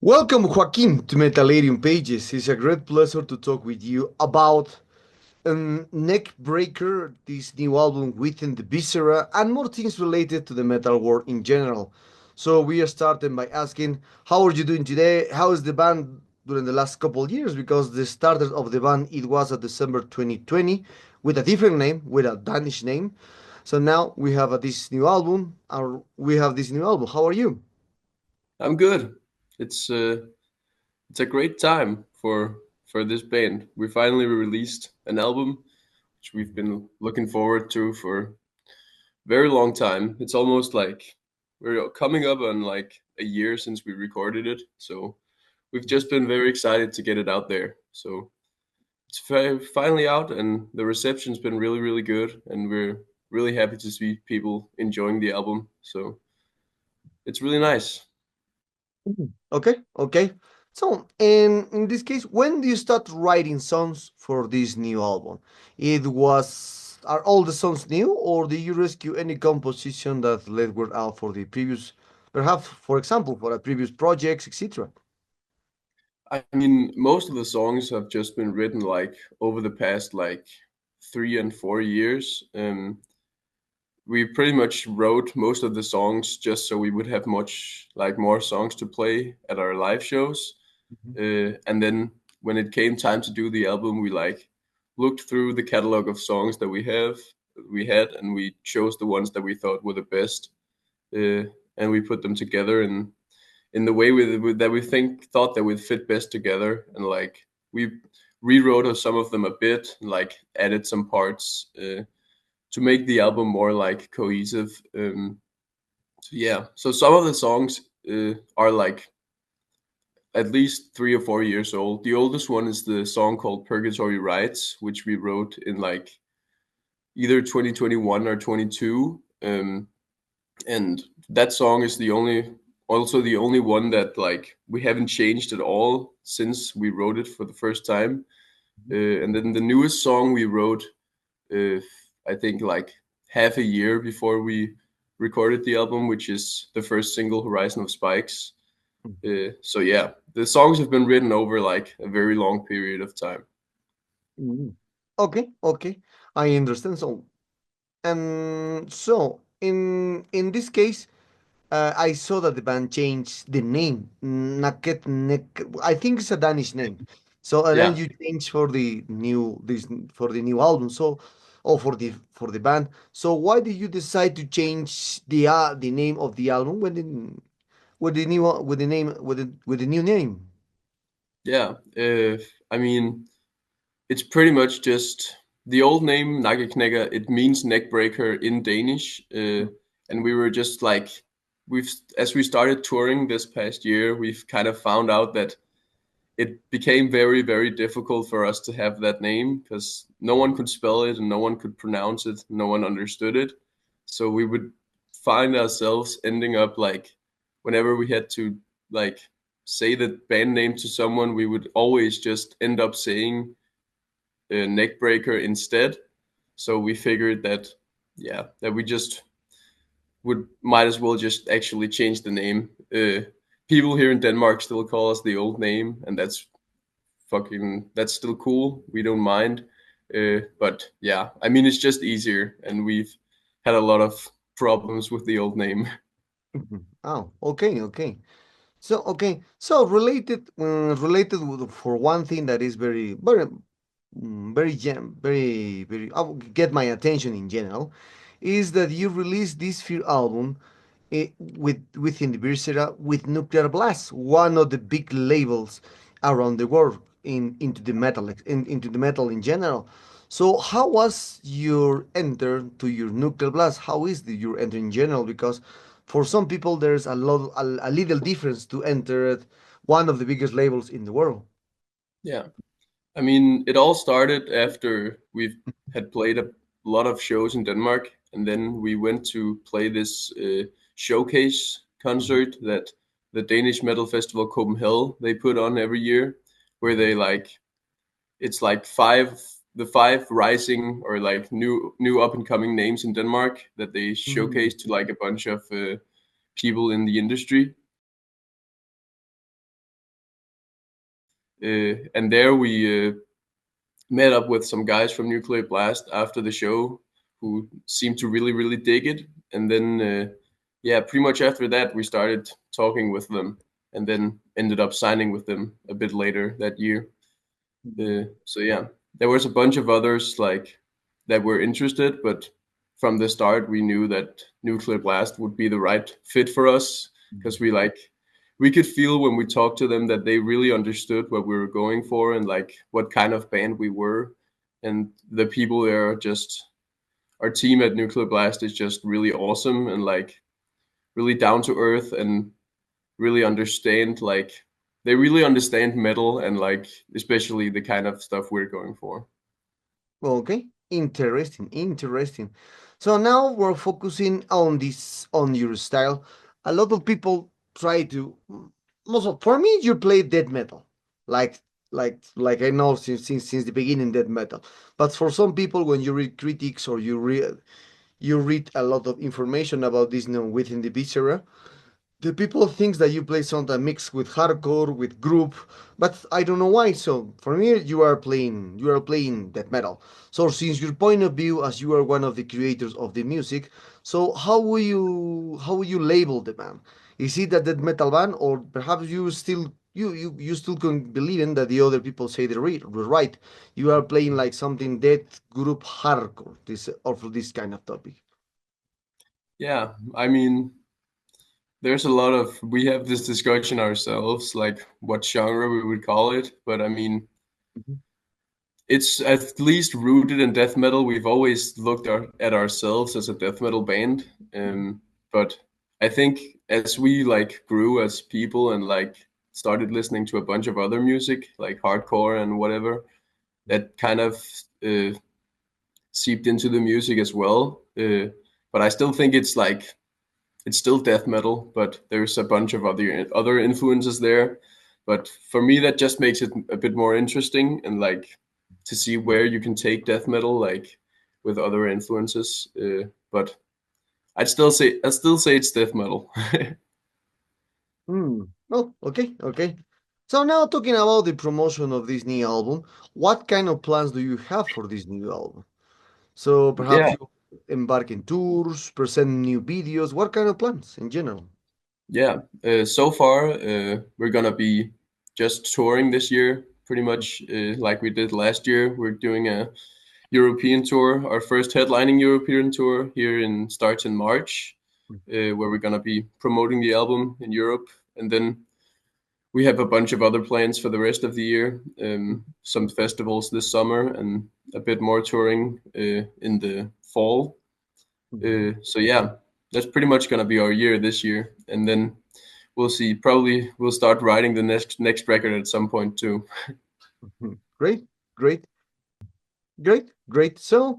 Welcome, Joakim, to Metalarium Pages. It's a great pleasure to talk with you about Neckbreakker, this new album within the Viscera, and more things related to the metal world in general. So we are starting by asking, how are you doing today? How is the band during the last couple of years? Because the starter of the band, it was at December 2020 with a different name, with a Danish name. So now we have this new album, or we have this new album. How are you? I'm good. It's uh, it's a great time for this band. We finally released an album which we've been looking forward to for a very long time. It's almost like we're coming up on like a year since we recorded it. So we've just been very excited to get it out there. So it's finally out, and the reception's been really, really good, and we're really happy to see people enjoying the album. So it's really nice. Mhm. Okay, okay. So, in this case, when do you start writing songs for this new album? Are all the songs new, or do you rescue any composition that let were out for the previous, perhaps, for example, for a previous projects, etc.? I mean, most of the songs have just been written like over the past like 3 and 4 years. We pretty much wrote most of the songs just so we would have much like more songs to play at our live shows. Mhm. And then when it came time to do the album, we like looked through the catalog of songs that we had, and we chose the ones that we thought were the best, uh, and we put them together in the way that we thought that would fit best together, and like we rewrote some of them a bit, and, like added some parts to make the album more like cohesive. So yeah, so some of the songs are like at least 3 or 4 years old. The oldest one is the song called Purgatory Rides, which we wrote in like either 2021 or 22. And that song is the only one that like we haven't changed at all since we wrote it for the first time. And then the newest song we wrote, uh, I think like half a year before we recorded the album, which is the first single, Horizon of Spikes. So yeah, the songs have been written over like a very long period of time. Mhm. Okay, okay, I understand. In this case, I saw that the band changed the name. I think it's a Danish name. So and then Yeah. you change for the new this for the new album. So or for the band. So why did you decide to change the name of the album with the new with the name with the new name? Yeah. I mean, it's pretty much just the old name Nagelknækker. It means neck breaker in Danish, and we were just like we've as we started touring this past year, we've kind of found out that it became very very difficult for us to have that name because no one could spell it and no one could pronounce it, no one understood it. So we would find ourselves ending up like whenever we had to like say the band name to someone, we would always just end up saying Neckbreakker instead. So we figured that yeah, that we just would might as well just actually change the name. People here in Denmark still call us the old name, and that's still cool. We don't mind. But yeah, I mean it's just easier, and we've had a lot of problems with the old name. Mhm. Oh, okay, okay. So related for one thing that is very get my attention in general, is that you released this fear album within the Virsera with Nuclear Blast, one of the big labels around the world into the metal in general. So how was your enter to your Nuclear Blast? How is your enter in general? Because for some people there's a little difference to enter at one of the biggest labels in the world. Yeah, I mean it all started after we've had played a lot of shows in Denmark, and then we went to play this showcase Mhm, concert that the Danish metal festival Copenhagen they put on every year, where mhm, they like it's like five rising or like new up and coming names in Denmark that they mhm, showcase to like a bunch of people in the industry. And there we met up with some guys from Nuclear Blast after the show who seemed to really, really dig it. And then, yeah, pretty much after that, we started talking with them and then ended up signing with them a bit later that year. So yeah, there was a bunch of others like that were interested, but from the start we knew that Nuclear Blast would be the right fit for us because we could feel when we talked to them that they really understood what we were going for and like what kind of band we were, and the people there are just our team at Nuclear Blast is just really awesome and like really down to earth and really understand like they really understand metal and like especially the kind of stuff we're going for. Okay, interesting, interesting. So now we're focusing on this, on your style. A lot of people try to, most of, for me, you play death metal, like like I know since the beginning death metal. But for some people, when you read critics or you read a lot of information about this, within the Viscera, the people thinks that you play something mixed with hardcore with group, but I don't know why. So for me, you are playing death metal. So since your point of view, as you are one of the creators of the music, so how will you label the band? Is it a death metal band, or perhaps you still can believe in that the other people say the right? You are playing like something death group hardcore, this or for this kind of topic. Yeah, I mean, there's a lot of we have this discussion ourselves, like what genre we would call it, but I mean, Mhm. it's at least rooted in death metal. We've always looked at ourselves as a death metal band, but I think as we like grew as people and like started listening to a bunch of other music, like hardcore and whatever, that kind of uh, seeped into the music as well. But I still think it's still death metal, but there's a bunch of other influences there. But for me, that just makes it a bit more interesting and like to see where you can take death metal like with other influences. But I'd still say it's death metal. Hmm. Oh, okay, okay. So now talking about the promotion of this new album, what kind of plans do you have for this new album? So perhaps Yeah, you embark in tours, present new videos. What kind of plans in general? yeah. So far, we're gonna be just touring this year, pretty much like we did last year. We're doing a European tour, our first headlining European tour here in starts in March, where we're gonna be promoting the album in Europe, and then we have a bunch of other plans for the rest of the year. Some festivals this summer and a bit more touring in the fall. Mhm. So yeah, that's pretty much gonna be our year this year, and then we'll see. Probably we'll start writing the next record at some point too. Mhm. Great, great. Great, great. So,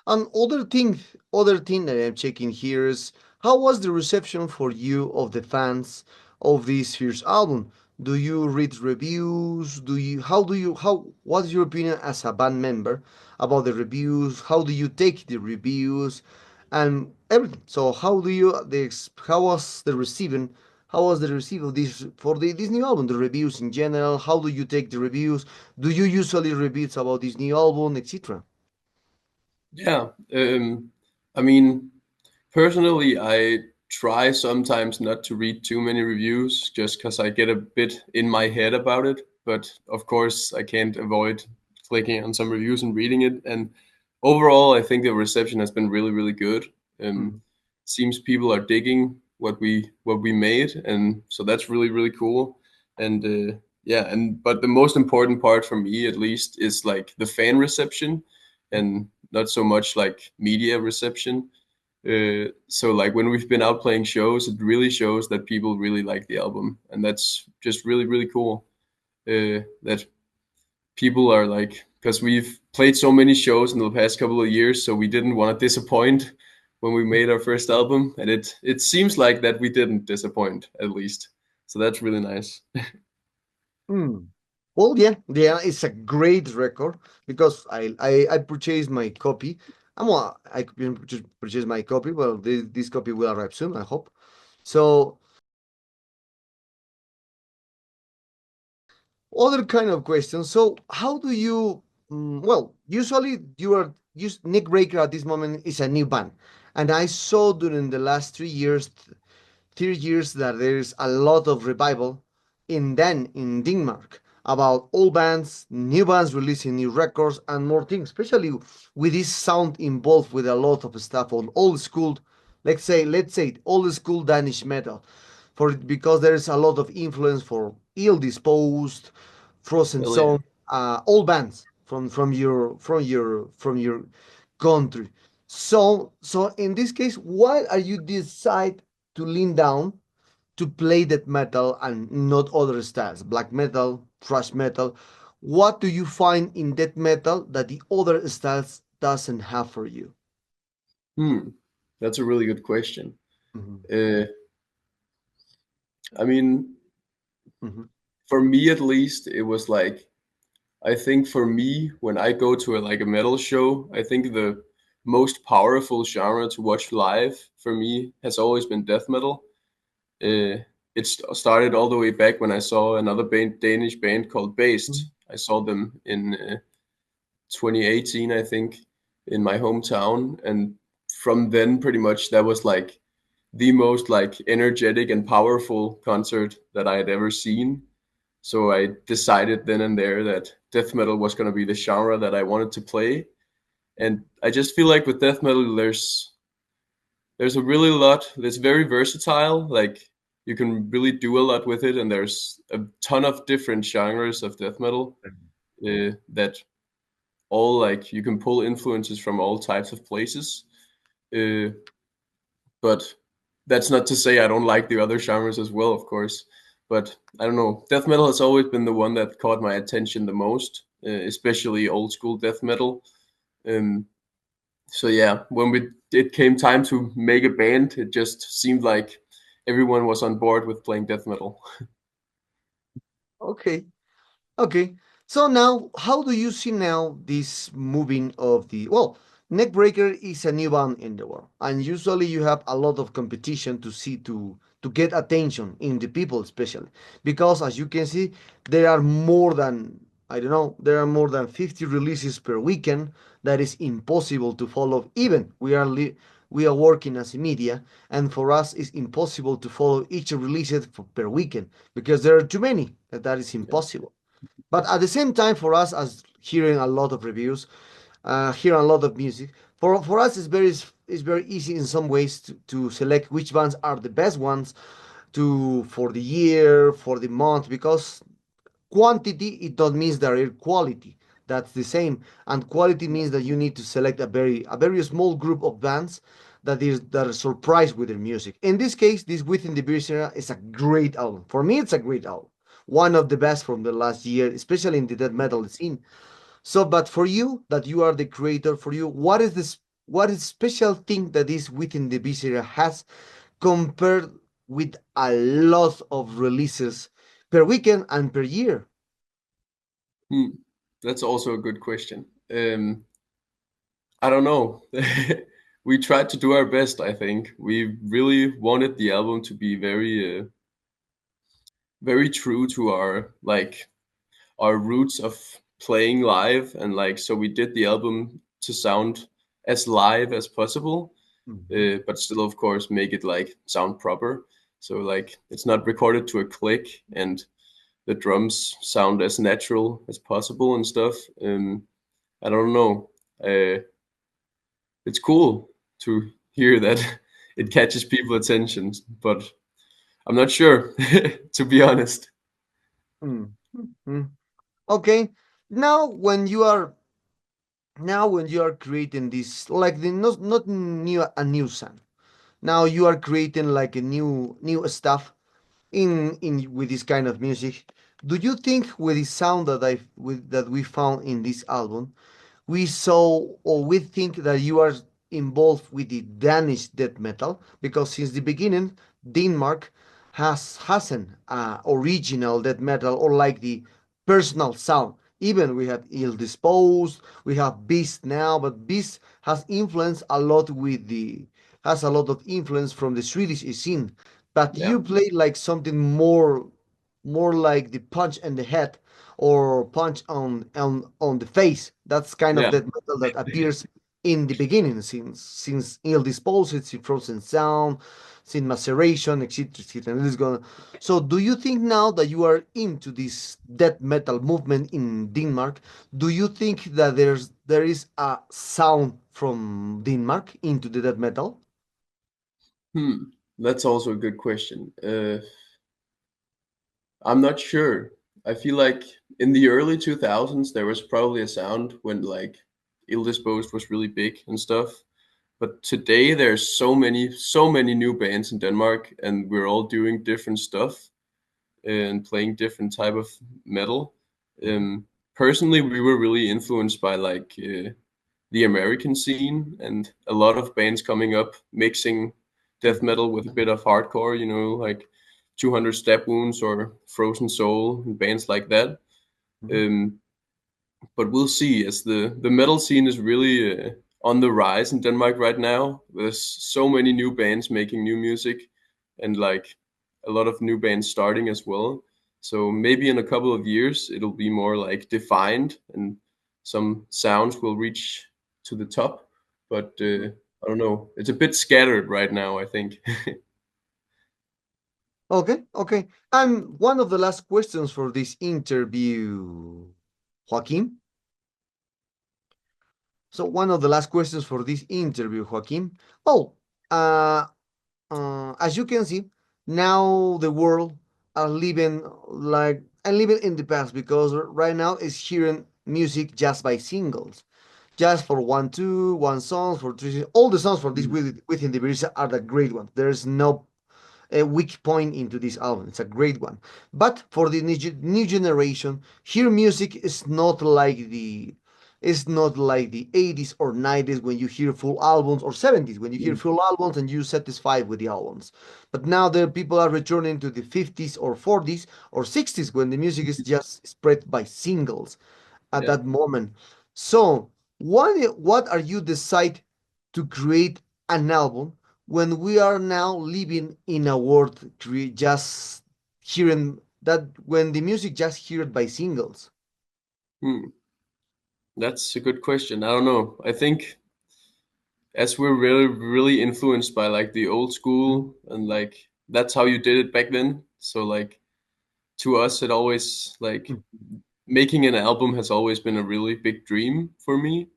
other thing that I'm checking here is how was the reception for you of the fans of this year's album? Do you read reviews? What's your opinion as a band member about the reviews? How do you take the reviews and everything? So, how was the receiving? How was the receive of this new album? The reviews in general. How do you take the reviews? Do you usually read about this new album, etc.? Yeah, I mean, personally, I try sometimes not to read too many reviews just because I get a bit in my head about it. But of course, I can't avoid clicking on some reviews and reading it. And overall, I think the reception has been really, really good. Um, Mhm. Seems people are digging what we made, and so that's really, really cool. And yeah, and but the most important part for me, at least, is like the fan reception, and not so much like media reception. So like when we've been out playing shows, it really shows that people really like the album, and that's just really really cool. That people are like, because we've played so many shows in the past couple of years, so we didn't want to disappoint when we made our first album, and it seems like that we didn't disappoint at least. So that's really nice. Hmm. Well, yeah, yeah, it's a great record because I purchased my copy. I just purchased my copy. Well, this copy will arrive soon, I hope. So Other kind of question. So, how do you? Well, usually you are use Neckbreakker at this moment is a new band, and I saw during the last 3 years, 3 years that there is a lot of revival in Denmark about old bands, new bands releasing new records and more things, especially with this sound involved with a lot of stuff on old school, let's say old school Danish metal, for because there is a lot of influence for ill disposed, frozen Hell yeah. zone, old bands from your country. So in this case, why are you decide to lean down to play that metal and not other styles, black metal, thrash metal? What do you find in that metal that the other styles doesn't have for you? Hmm, that's a really good question. Mhm, Uh, I mean, mhm, for me at least, it was like I think for me when I go to a metal show, I think the most powerful genre to watch live for me has always been death metal. It started all the way back when I saw another Danish band called mhm. Based. I saw them in 2018, I think, in my hometown, and from then pretty much that was like the most like energetic and powerful concert that I had ever seen. So I decided then and there that death metal was going to be the genre that I wanted to play. And I just feel like with death metal, there's a really lot. It's very versatile. Like you can really do a lot with it, and there's a ton of different genres of death metal that all like you can pull influences from all types of places. Uh, but that's not to say I don't like the other genres as well, of course. But I don't know. Death metal has always been the one that caught my attention the most, especially old school death metal. Um, so yeah, when it came time to make a band, it just seemed like everyone was on board with playing death metal. Okay. Okay. So now, how do you see now this moving of the well? Neckbreaker is a new band in the world, and usually you have a lot of competition to see to get attention in the people, especially because as you can see, there are more than I don't know, there are more than 50 releases per weekend. That is impossible to follow. Even we are working as a media, and for us it's impossible to follow each release per weekend because there are too many. That is Yeah, impossible. But at the same time, for us, as hearing a lot of reviews, hearing a lot of music, for us, it's very easy in some ways to select which bands are the best ones to for the year, for the month, because quantity it don't mean there is quality. That's the same, and quality means that you need to select a very small group of bands that are surprised with their music. In this case, this Within the Beers era is a great album. For me, it's a great album, one of the best from the last year, especially in the death metal scene. So, but for you, that you are the creator, for you, what is special thing that this Within the Beers era has compared with a lot of releases per weekend and per year? hmm. That's also a good question. I don't know. We tried to do our best. I think we really wanted the album to be very true to our our roots of playing live, and like so we did the album to sound as live as possible, Mhm. but still of course make it like sound proper. So like it's not recorded to a click, and the drums sound as natural as possible and stuff. I don't know. It's cool to hear that it catches people attention, but I'm not sure to be honest. Mm. Mm. Okay. Now when you are creating this like the not new a new sound. Now you are creating like a new stuff in with this kind of music. Do you think with the sound that we found in this album, we saw or we think that you are involved with the Danish death metal because since the beginning Denmark hasn't original death metal or like the personal sound. Even we have ill disposed, we have Beast now, but Beast has a lot of influence from the Swedish scene. But Yeah. you play like something more. more like the punch in the head or punch on the face. That's kind of Yeah. that metal that appears in the beginning, since ill disposed, since frozen sound, since maceration, etc. etc. And it's gonna. So, do you think now that you are into this death metal movement in Denmark, do you think that there is a sound from Denmark into the death metal? Hmm. That's also a good question. I'm not sure. I feel like in the early 2000s there was probably a sound when like Ill Disposed was really big and stuff. But today there's so many new bands in Denmark, and we're all doing different stuff and playing different type of metal. Personally, we were really influenced by like the American scene and a lot of bands coming up mixing death Mhm. metal with a bit of hardcore, like 200 Step Wounds or Frozen Soul and bands like that. Mhm. Um, but we'll see as the metal scene is really on the rise in Denmark right now. There's so many new bands making new music and like a lot of new bands starting as well. So maybe in a couple of years it'll be more like defined and some sounds will reach to the top. But I don't know. It's a bit scattered right now, I think. Okay, okay. And one of the last questions for this interview, Joaquim. So one of the last questions for this interview, Joaquim. Oh, uh, as you can see, now the world are living like and living in the past, because right now is hearing music just by singles, just for one, two, one song for three. All the songs for this Mm. within the Versa are the great ones. There's no a weak point into this album. It's a great one. But for the new generation, here music is not like the 80s or 90s when you hear full albums, or 70s when you hear Mm. full albums and you're satisfied with the albums. But now the people are returning to the 50s or 40s or 60s when the music is just spread by singles at Yeah. that moment. So, what are you decide to create an album when we are now living in a world just hearing that when the music just heard by singles? Hmm. That's a good question. I don't know. I think as we're really influenced by like the old Mhm. school and like that's how you did it back then. So like to us it always like making an album has always been a really big dream for me.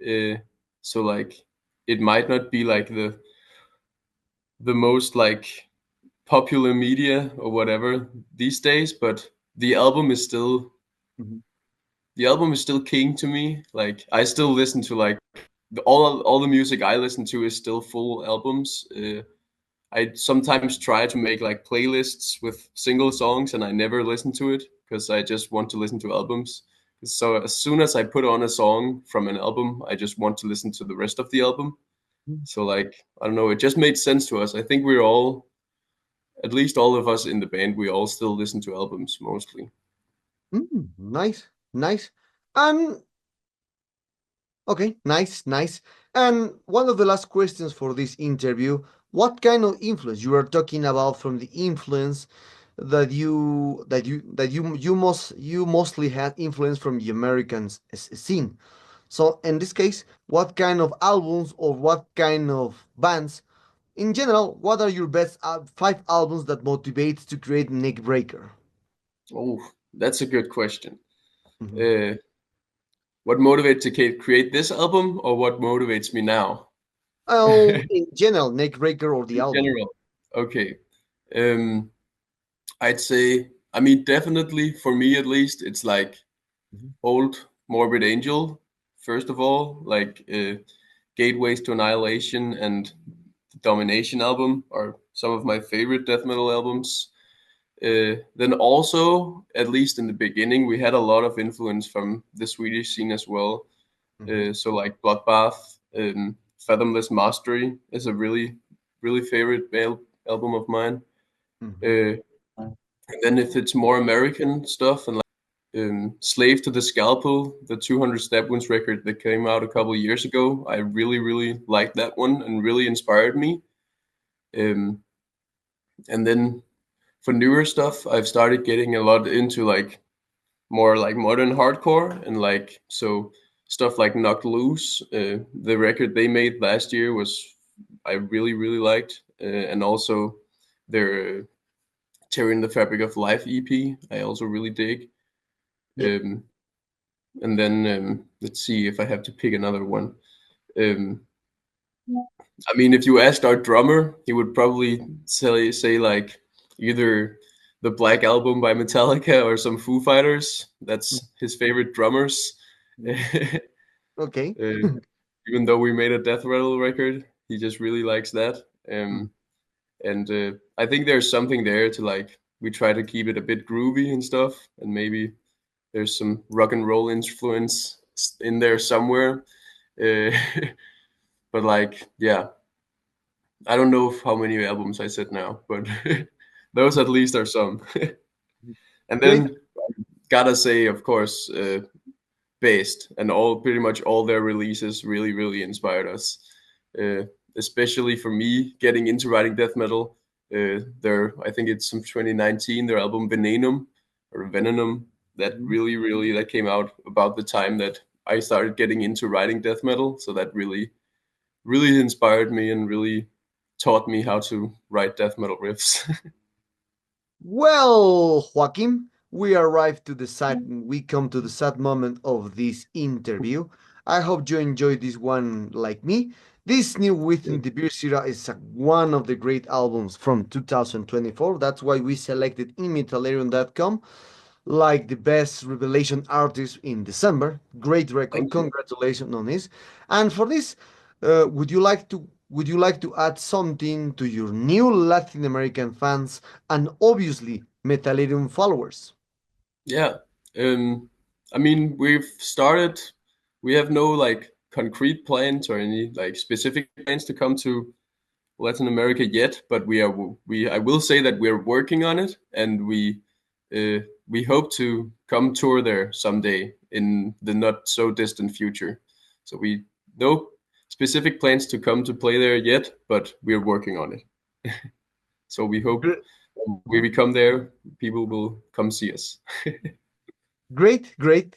uh, so like it might not be like the most like popular media or whatever these days, but the album is still Mhm. the album is still king to me. Like I still listen to like all the music I listen to is still full albums. I sometimes try to make like playlists with single songs, and I never listen to it because I just want to listen to albums. So as soon as I put on a song from an album, I just want to listen to the rest of the album. So like I don't know, it just made sense to us. I think we're all, at least all of us in the band, we all still listen to albums mostly. Nice, nice. And okay, nice, nice. And one of the last questions for this interview, what kind of influence you are talking about from the influence that you mostly had influence from the American scene. So in this case, what kind of albums or what kind of bands in general, what are your best five albums that motivate to create Neckbreakker? Oh, that's a good question. Mhm. Uh, what motivates to create this album, or what motivates me now? Oh, in general, Neckbreakker or the In album. general, okay. Um, I'd say, I mean, definitely for me at least, it's like Mhm. old Morbid Angel, first of all, like Gateways to Annihilation and the Domination album are some of my favorite death metal albums. Then also, at least in the beginning, we had a lot of influence from the Swedish scene as well. Mhm. So like Bloodbath, Fathomless Mastery is a really favorite album of mine. Mhm. Uh, and then if it's more American stuff and Slave to the Scalpel, the 200 Step Wounds record that came out a couple of years ago. I really liked that one and really inspired me. Um, and then for newer stuff, I've started getting a lot into like more like modern hardcore and like so stuff like Knocked Loose. The record they made last year was I really liked, and also their Tearing the Fabric of Life EP. I also really dig. Yep. Um, and then let's see if I have to pick another one. Um, I mean, if you asked our drummer, he would probably say like either the Black Album by Metallica or some Foo Fighters. That's his favorite drummers. Okay. Uh, even though we made a death metal record, he just really likes that. And I think there's something there to like we try to keep it a bit groovy and stuff, and maybe there's some rock and roll influence in there somewhere. Uh, but like, yeah, I don't know how many albums I said now, but those at least are some. And Great. then gotta say, of course, Based and all pretty much all their releases really inspired us. Uh, Especially for me getting into writing death metal. Their I think it's from 2019, their album Venenum or Venenum that really that came out about the time that I started getting into writing death metal. So that really inspired me and really taught me how to write death metal riffs. Well, Joaquim, we come to the sad moment of this interview. I hope you enjoyed this one like me. This new Within the Beer Era is one of the great albums from 2024. That's why we selected in Metalarium.com like the best revelation artist in December. Great record. Thank you. Congratulations on this. And for this, would you like to add something to your new Latin American fans and obviously Metalerium followers? Yeah. I mean, we have no like concrete plans or any like specific plans to come to Latin America yet, but I will say that we're working on it, and we hope to come tour there someday in the not so distant future. So we no specific plans to come to play there yet, but we're working on it. So we hope when we come there, people will come see us. Great, great.